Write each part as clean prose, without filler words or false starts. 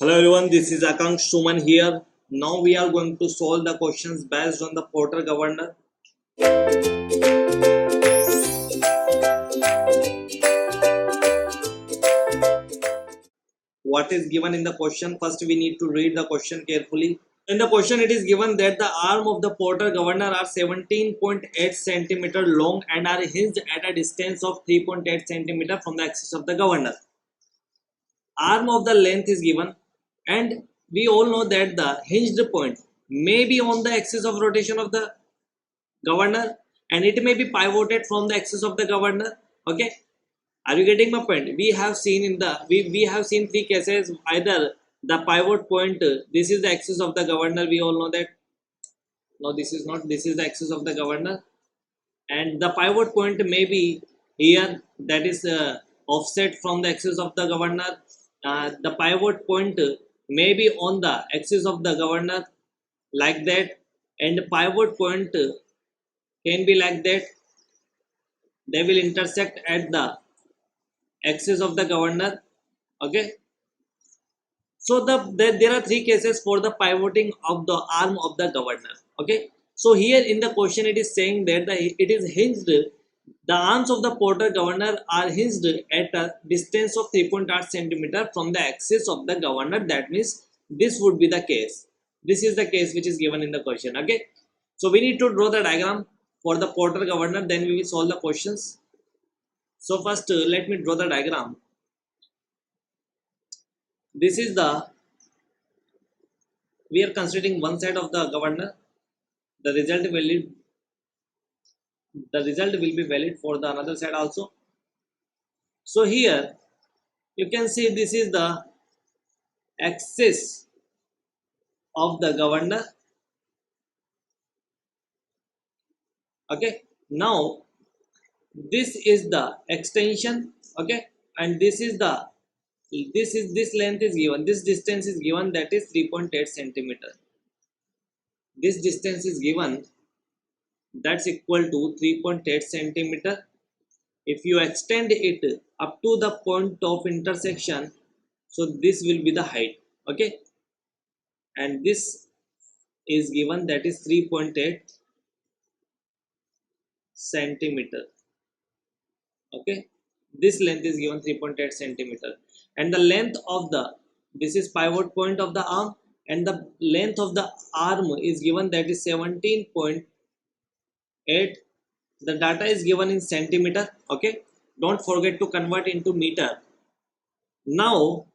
Hello everyone, this is Akansh Suman here. Now we are going to solve the questions based on the Porter Governor. What is given in the question? First we need to read the question carefully. In the question it is given that the arm of the Porter Governor are 17.8 centimeter long and are hinged at a distance of 3.8 centimeter from the axis of the governor. Arm of the length is given, and we all know that the hinged point may be on the axis of rotation of the governor, and it may be pivoted from the axis of the governor. Okay, are you getting my point? We have seen in the we have seen three cases. Either the pivot point, this is the axis of the governor, we all know that. No, this is not, this is the axis of the governor, and the pivot point may be here, that is offset from the axis of the governor. The pivot point may be on the axis of the governor, like that, and pivot point can be like that. They will intersect at the axis of the governor. Okay, so there are three cases for the pivoting of the arm of the governor. Okay, so here in the question it is saying that it is hinged, the arms of the Porter Governor are hinged at a distance of 3.8 centimeter from the axis of the governor. That means this would be the case. This is the case which is given in the question. Okay, so we need to draw the diagram for the Porter Governor, then we will solve the questions. So first let me draw the diagram. This is the, we are considering one side of the governor. The result will be valid for the another side also. So here you can see this is the axis of the governor. Okay, now this is the extension. Okay, and this length is given, this distance is given, that is 3.8 centimeter. This distance is given, that's equal to 3.8 centimeter. If you extend it up to the point of intersection, so this will be the height. Okay, and this is given, that is 3.8 centimeter. Okay, this length is given 3.8 centimeter, and the length of the, this is pivot point of the arm, and the length of the arm is given, that is 17.8. The data is given in centimeter. Okay, don't forget to convert into meter. Now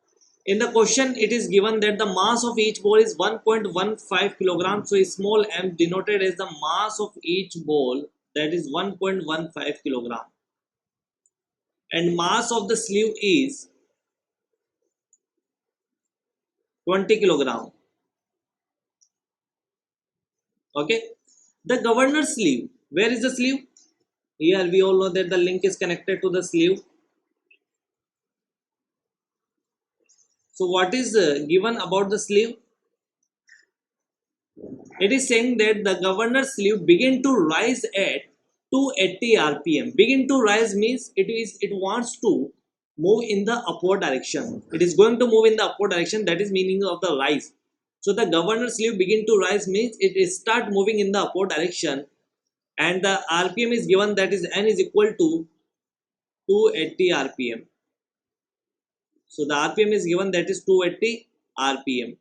in the question it is given that the mass of each ball is 1.15 kilogram. So small m denoted as the mass of each ball, that is 1.15 kilogram, and mass of the sleeve is 20 kilogram. Okay, the governor sleeve, where is the sleeve? Here we all know that the link is connected to the sleeve. So what is given about the sleeve? It is saying that the governor sleeve begin to rise at 280 rpm. Begin to rise means it wants to move in the upward direction. It is going to move in the upward direction, that is meaning of the rise. So the governor sleeve begin to rise means it is start moving in the upward direction, and the rpm is given, that is n is equal to 280 rpm. So the rpm is given, that is 280 rpm.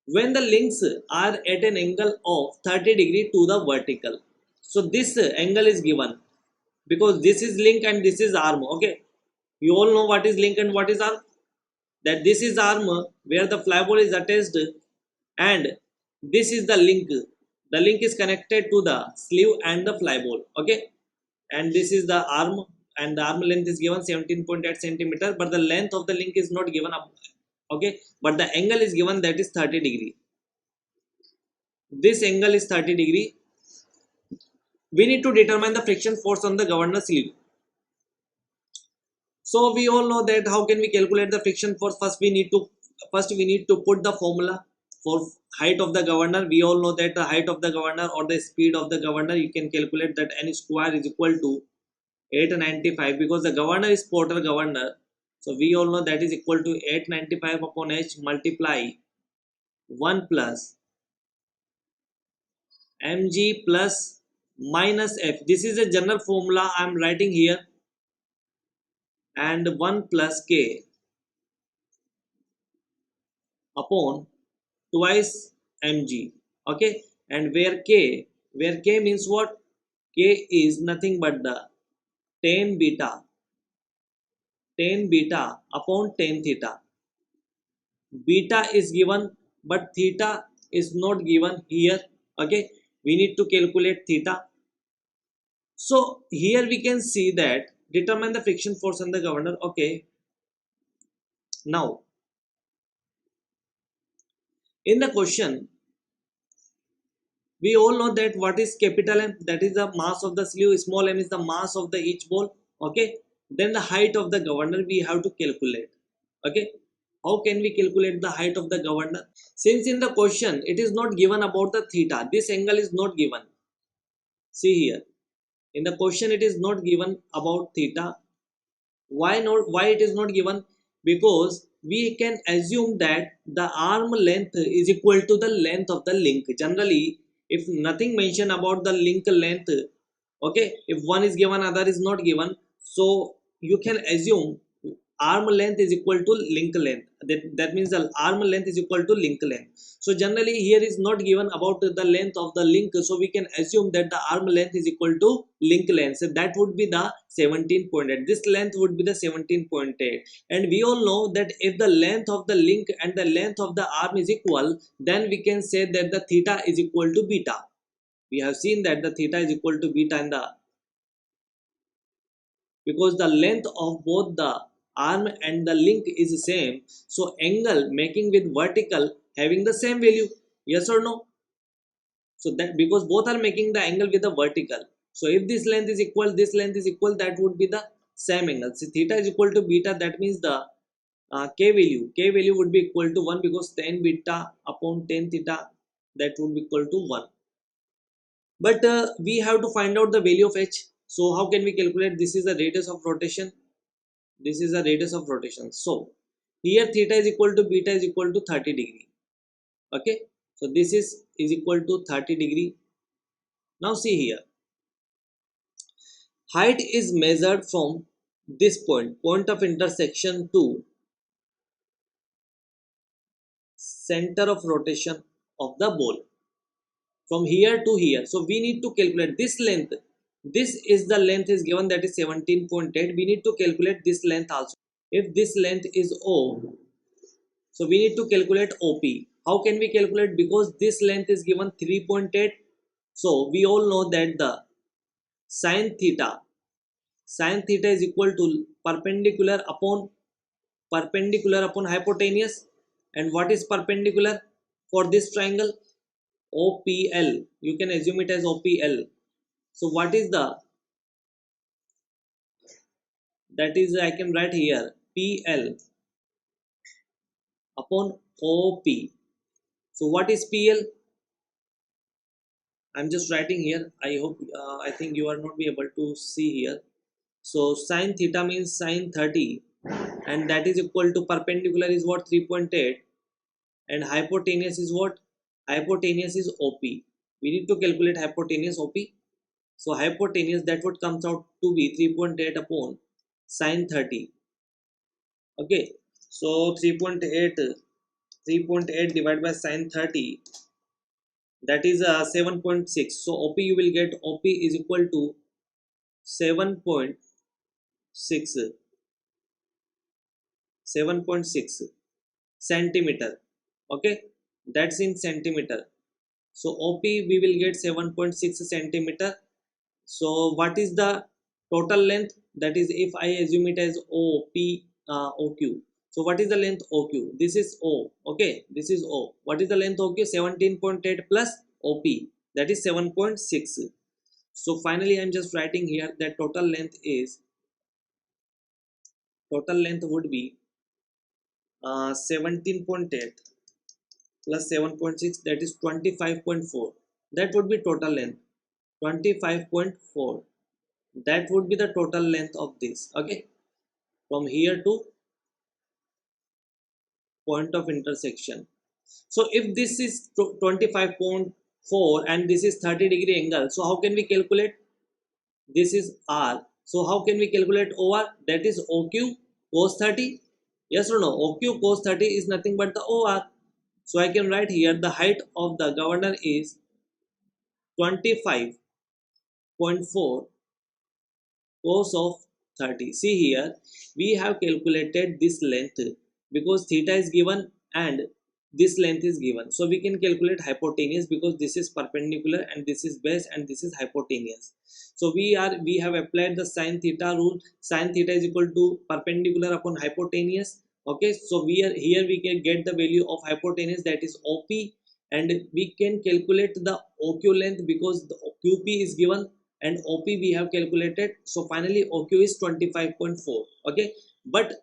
When the links are at an angle of 30 degree to the vertical, so this angle is given because this is link and this is arm. Okay, you all know what is link and what is arm, that this is arm where the fly ball is attached, and this is the link. The link is connected to the sleeve and the fly ball. Okay, and this is the arm, and the arm length is given 17.8 centimeter, but the length of the link is not given up. Okay, but the angle is given, that is 30 degree. This angle is 30 degree. We need to determine the friction force on the governor sleeve. So we all know that how can we calculate the friction force? First we need to put the formula for height of the governor. We all know that the height of the governor or the speed of the governor, you can calculate that n square is equal to 895, because the governor is Porter Governor. So we all know that is equal to 895 upon h multiply 1 plus mg plus minus f. This is a general formula I am writing here, and 1 plus k upon twice mg. Okay, and where k means what? K is nothing but the tan beta upon tan theta. Beta is given but theta is not given here. Okay, we need to calculate theta. So here we can see that determine the friction force on the governor. Okay, now in the question we all know that what is capital M, that is the mass of the sleeve, small m is the mass of the each ball. Okay, then the height of the governor we have to calculate. Okay, how can we calculate the height of the governor? Since in the question it is not given about the theta, this angle is not given. See here, in the question it is not given about theta. Why not? Why it is not given? Because we can assume that the arm length is equal to the length of the link. Generally, if nothing mentioned about the link length, okay, if one is given other is not given, so you can assume arm length is equal to link length. That means the arm length is equal to link length. So generally here is not given about the length of the link, so we can assume that the arm length is equal to link length. So that would be the 17.8. This length would be the 17.8. And we all know that if the length of the link and the length of the arm is equal, then we can say that the theta is equal to beta. We have seen that the theta is equal to beta in the, because the length of both the arm and the link is same, so angle making with vertical having the same value. Yes or no? So that because both are making the angle with the vertical, so if this length is equal, this length is equal, that would be the same angle. So theta is equal to beta, that means the k value would be equal to 1, because tan beta upon tan theta, that would be equal to 1. But we have to find out the value of h. So how can we calculate? This is the radius of rotation, this is the radius of rotation. So here theta is equal to beta is equal to 30 degree. Okay, so this is equal to 30 degree. Now see here, height is measured from this point of intersection to center of rotation of the ball, from here to here. So we need to calculate this length. This is the length is given, that is 17.8. We need to calculate this length also. If this length is O, so we need to calculate OP. How can we calculate? Because this length is given 3.8. So we all know that the sine theta is equal to perpendicular upon hypotenuse. And what is perpendicular for this triangle? OPL. You can assume it as OPL. So what is the, that is I can write here PL upon OP. So what is PL? I'm just writing here. I hope I think you are not be able to see here. So sine theta means sine 30, and that is equal to perpendicular is what? 3.8, and hypotenuse is what? Hypotenuse is OP. We need to calculate hypotenuse OP. So hypotenuse, that would comes out to be 3.8 upon sine 30. Okay, so 3.8 divided by sine 30, that is 7.6. So OP you will get, OP is equal to 7.6 centimeter. Okay, that's in centimeter. So OP we will get 7.6 centimeter. So what is the total length? That is, if I assume it as OQ. So what is the length OQ? This is O. Okay, this is O. What is the length OQ? 17.8 plus OP, that is 7.6. So finally I am just writing here that total length would be 17.8 plus 7.6, that is 25.4. That would be total length, 25.4. That would be the total length of this. Okay, from here to point of intersection. So if this is 25.4 and this is 30-degree angle, so how can we calculate? This is R. So how can we calculate OR? That is OQ cos 30. Yes or no? OQ cos 30 is nothing but the OR. So I can write here the height of the governor is 25.4 cos of 30. See here, we have calculated this length because theta is given and this length is given. So we can calculate hypotenuse because this is perpendicular and this is base and this is hypotenuse. So we have applied the sin theta rule. Sin theta is equal to perpendicular upon hypotenuse. Okay, so we can get the value of hypotenuse, that is OP, and we can calculate the OQ length because the QP is given and OP we have calculated. So finally OQ is 25.4. okay, but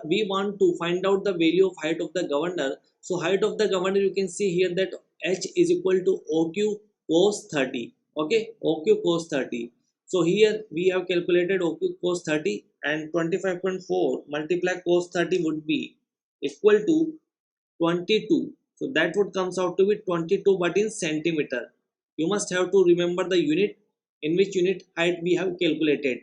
we want to find out the value of height of the governor. So height of the governor, you can see here that H is equal to OQ cos 30. Okay, OQ cos 30. So here we have calculated OQ cos 30 and 25.4 multiply cos 30 would be equal to 22. So that would comes out to be 22 but in centimeter. You must have to remember the unit, in which unit height we have calculated,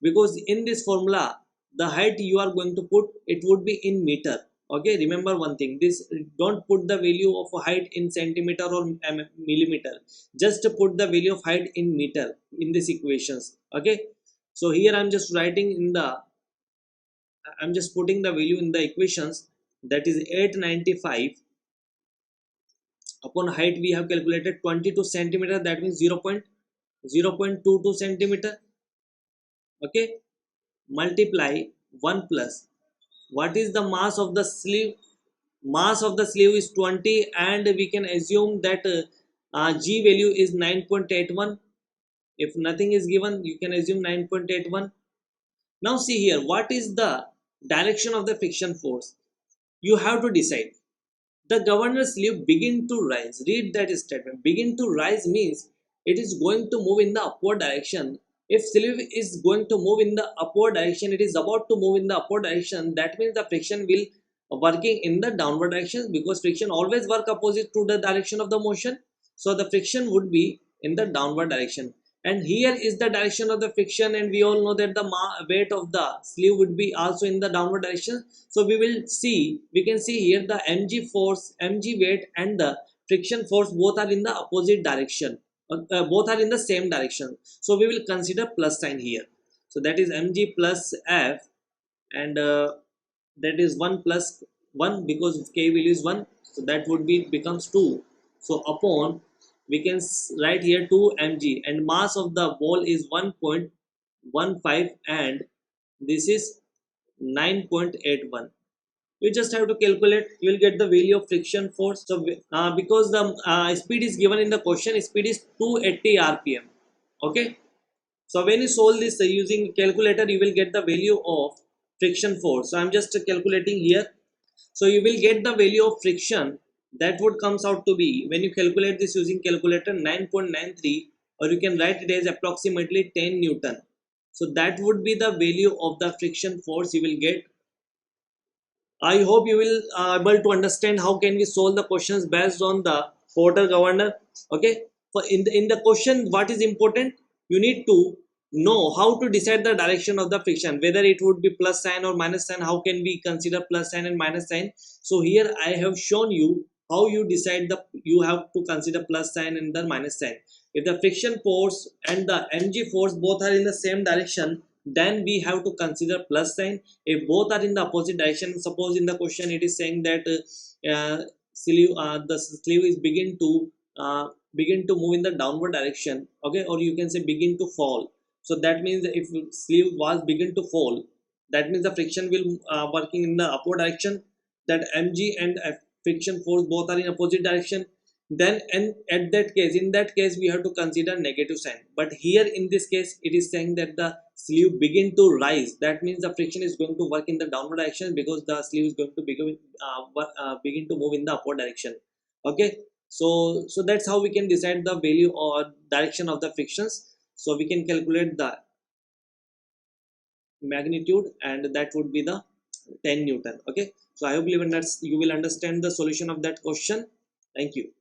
because in this formula the height you are going to put, it would be in meter. Okay, remember one thing, this don't put the value of height in centimeter or millimeter, just put the value of height in meter in these equations. Okay, so here I'm just writing in the, I'm just putting the value in the equations, that is 895 upon height we have calculated 22 centimeter, that means 0.22 centimeter. Okay, multiply 1 plus, what is the mass of the sleeve? Mass of the sleeve is 20 and we can assume that G value is 9.81. If nothing is given, you can assume 9.81. Now see here, what is the direction of the friction force? You have to decide. The governor's sleeve begin to rise. Read that statement. Begin to rise means it is going to move in the upward direction. If sleeve is going to move in the upward direction, it is about to move in the upward direction, that means the friction will working in the downward direction, because friction always work opposite to the direction of the motion. So the friction would be in the downward direction, and here is the direction of the friction, and we all know that the weight of the sleeve would be also in the downward direction. So we can see here the mg force, mg weight and the friction force both are in the opposite direction, both are in the same direction. So we will consider plus sign here. So that is mg plus f, and that is 1 plus 1 because k value is 1, so that would be becomes 2. So upon, we can write here 2 mg, and mass of the ball is 1.15 and this is 9.81. You just have to calculate, you will get the value of friction force. So because the speed is given in the question, speed is 280 rpm. Okay, so when you solve this using calculator, you will get the value of friction force. So I'm just calculating here. So you will get the value of friction, that would comes out to be, when you calculate this using calculator, 9.93, or you can write it as approximately 10 Newton. So that would be the value of the friction force you will get. I hope you will able to understand how can we solve the questions based on the Porter governor. Okay, for in the question, what is important, you need to know how to decide the direction of the friction, whether it would be plus sign or minus sign. How can we consider plus sign and minus sign? So here I have shown you how you decide the, you have to consider plus sign and the minus sign. If the friction force and the mg force both are in the same direction, then we have to consider plus sign. If both are in the opposite direction, suppose in the question it is saying that the sleeve is begin to move in the downward direction. Okay, or you can say begin to fall. So that means if sleeve was begin to fall, that means the friction will working in the upward direction, that mg and friction force both are in opposite direction. Then, and at that case, in that case we have to consider negative sign. But here in this case it is saying that the sleeve begin to rise, that means the friction is going to work in the downward direction, because the sleeve is going to begin to move in the upward direction. Okay, so that's how we can decide the value or direction of the frictions. So we can calculate the magnitude, and that would be the 10 Newton. Okay, so I hope you will understand the solution of that question. Thank you.